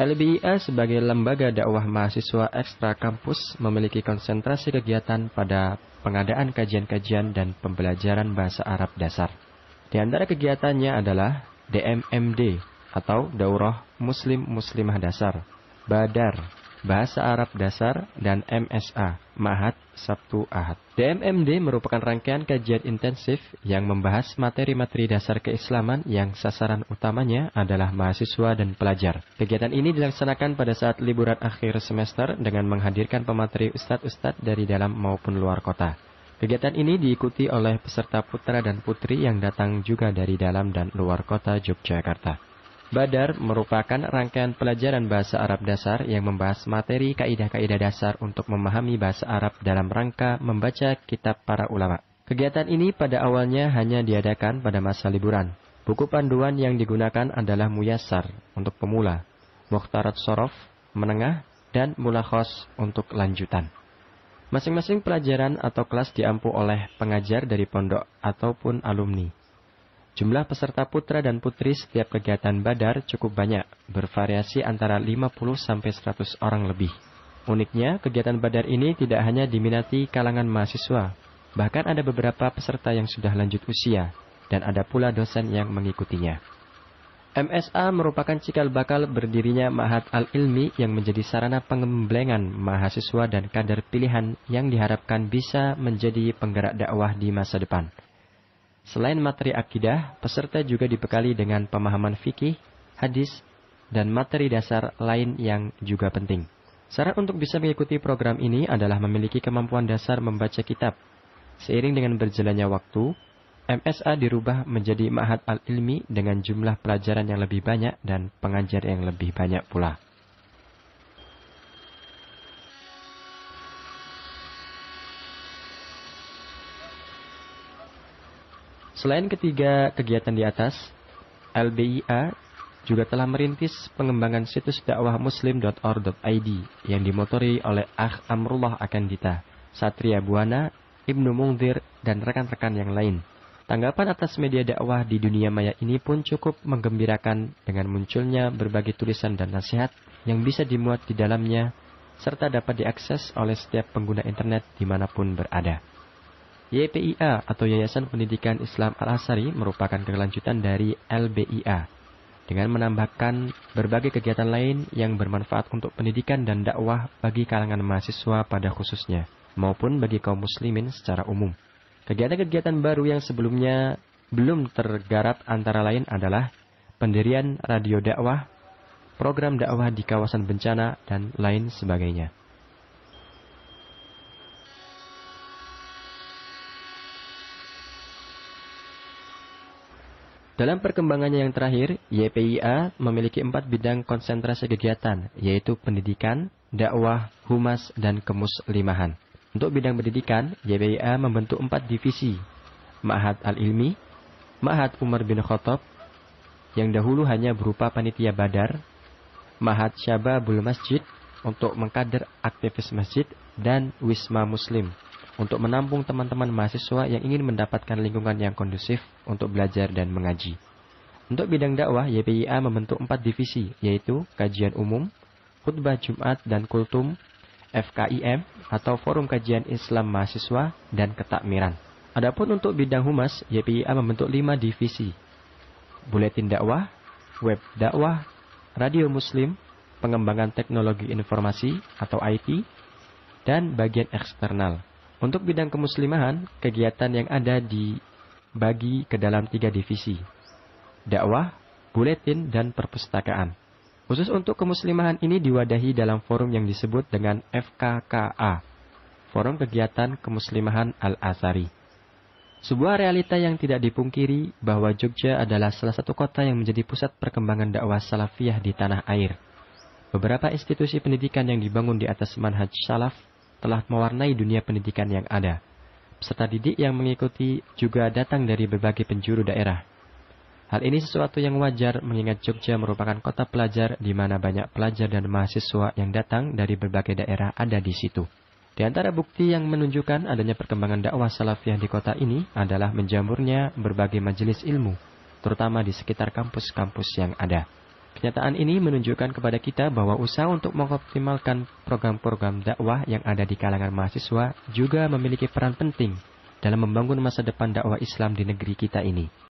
LBIA sebagai lembaga dakwah mahasiswa ekstra kampus memiliki konsentrasi kegiatan pada pengadaan kajian-kajian dan pembelajaran bahasa Arab dasar. Di antara kegiatannya adalah DMMD atau Daurah Muslim-Muslimah Dasar, Badar, Bahasa Arab Dasar, dan MSA, Ma'had Sabtu Ahad. DMMD merupakan rangkaian kajian intensif yang membahas materi-materi dasar keislaman yang sasaran utamanya adalah mahasiswa dan pelajar. Kegiatan ini dilaksanakan pada saat liburan akhir semester dengan menghadirkan pemateri ustadz-ustadz dari dalam maupun luar kota. Kegiatan ini diikuti oleh peserta putra dan putri yang datang juga dari dalam dan luar kota Yogyakarta. Badar merupakan rangkaian pelajaran bahasa Arab dasar yang membahas materi kaidah-kaidah dasar untuk memahami bahasa Arab dalam rangka membaca kitab para ulama. Kegiatan ini pada awalnya hanya diadakan pada masa liburan. Buku panduan yang digunakan adalah Muyassar untuk pemula, Mukhtarat Shorof, menengah, dan Mulakhos untuk lanjutan. Masing-masing pelajaran atau kelas diampu oleh pengajar dari pondok ataupun alumni. Jumlah peserta putra dan putri setiap kegiatan Badar cukup banyak, bervariasi antara 50-100 orang lebih. Uniknya, kegiatan Badar ini tidak hanya diminati kalangan mahasiswa, bahkan ada beberapa peserta yang sudah lanjut usia, dan ada pula dosen yang mengikutinya. MSA merupakan cikal bakal berdirinya Ma'had Al-Ilmi yang menjadi sarana pengemblengan mahasiswa dan kader pilihan yang diharapkan bisa menjadi penggerak dakwah di masa depan. Selain materi akidah, peserta juga dibekali dengan pemahaman fikih, hadis, dan materi dasar lain yang juga penting. Syarat untuk bisa mengikuti program ini adalah memiliki kemampuan dasar membaca kitab. Seiring dengan berjalannya waktu, MSA dirubah menjadi Ma'had Al-Ilmi dengan jumlah pelajaran yang lebih banyak dan pengajar yang lebih banyak pula. Selain ketiga kegiatan di atas, LBIA juga telah merintis pengembangan situs dakwah muslim.or.id yang dimotori oleh Akh Amrullah Akandita, Satria Buana, Ibnu Mungdir, dan rekan-rekan yang lain. Tanggapan atas media dakwah di dunia maya ini pun cukup menggembirakan dengan munculnya berbagai tulisan dan nasihat yang bisa dimuat di dalamnya, serta dapat diakses oleh setiap pengguna internet dimanapun berada. YPIA atau Yayasan Pendidikan Islam Al-Azhari merupakan kelanjutan dari LBIA dengan menambahkan berbagai kegiatan lain yang bermanfaat untuk pendidikan dan dakwah bagi kalangan mahasiswa pada khususnya maupun bagi kaum muslimin secara umum. Kegiatan-kegiatan baru yang sebelumnya belum tergarap antara lain adalah pendirian radio dakwah, program dakwah di kawasan bencana, dan lain sebagainya. Dalam perkembangannya yang terakhir, YPIA memiliki 4 bidang konsentrasi kegiatan, yaitu pendidikan, dakwah, humas, dan kemuslimahan. Untuk bidang pendidikan, YPIA membentuk 4 divisi, Ma'had Al-Ilmi, Ma'had Umar bin Khattab, yang dahulu hanya berupa panitia Badar, Ma'had Syababul Masjid, untuk mengkader aktivis masjid, dan Wisma Muslim, untuk menampung teman-teman mahasiswa yang ingin mendapatkan lingkungan yang kondusif untuk belajar dan mengaji. Untuk bidang dakwah, YPIA membentuk 4 divisi, yaitu kajian umum, khutbah Jumat dan kultum, FKIM atau Forum Kajian Islam Mahasiswa, dan ketakmiran. Adapun untuk bidang humas, YPIA membentuk 5 divisi, buletin dakwah, web dakwah, radio muslim, pengembangan teknologi informasi atau IT, dan bagian eksternal. Untuk bidang kemuslimahan, kegiatan yang ada dibagi ke dalam 3 divisi, dakwah, buletin, dan perpustakaan. Khusus untuk kemuslimahan ini diwadahi dalam forum yang disebut dengan FKKA, Forum Kegiatan Kemuslimahan Al-Azhari. Sebuah realita yang tidak dipungkiri bahwa Jogja adalah salah satu kota yang menjadi pusat perkembangan dakwah salafiyah di tanah air. Beberapa institusi pendidikan yang dibangun di atas manhaj salaf telah mewarnai dunia pendidikan yang ada. Peserta didik yang mengikuti juga datang dari berbagai penjuru daerah. Hal ini sesuatu yang wajar mengingat Jogja merupakan kota pelajar di mana banyak pelajar dan mahasiswa yang datang dari berbagai daerah ada di situ. Di antara bukti yang menunjukkan adanya perkembangan dakwah salafiyah di kota ini adalah menjamurnya berbagai majelis ilmu, terutama di sekitar kampus-kampus yang ada. Kenyataan ini menunjukkan kepada kita bahwa usaha untuk mengoptimalkan program-program dakwah yang ada di kalangan mahasiswa juga memiliki peran penting dalam membangun masa depan dakwah Islam di negeri kita ini.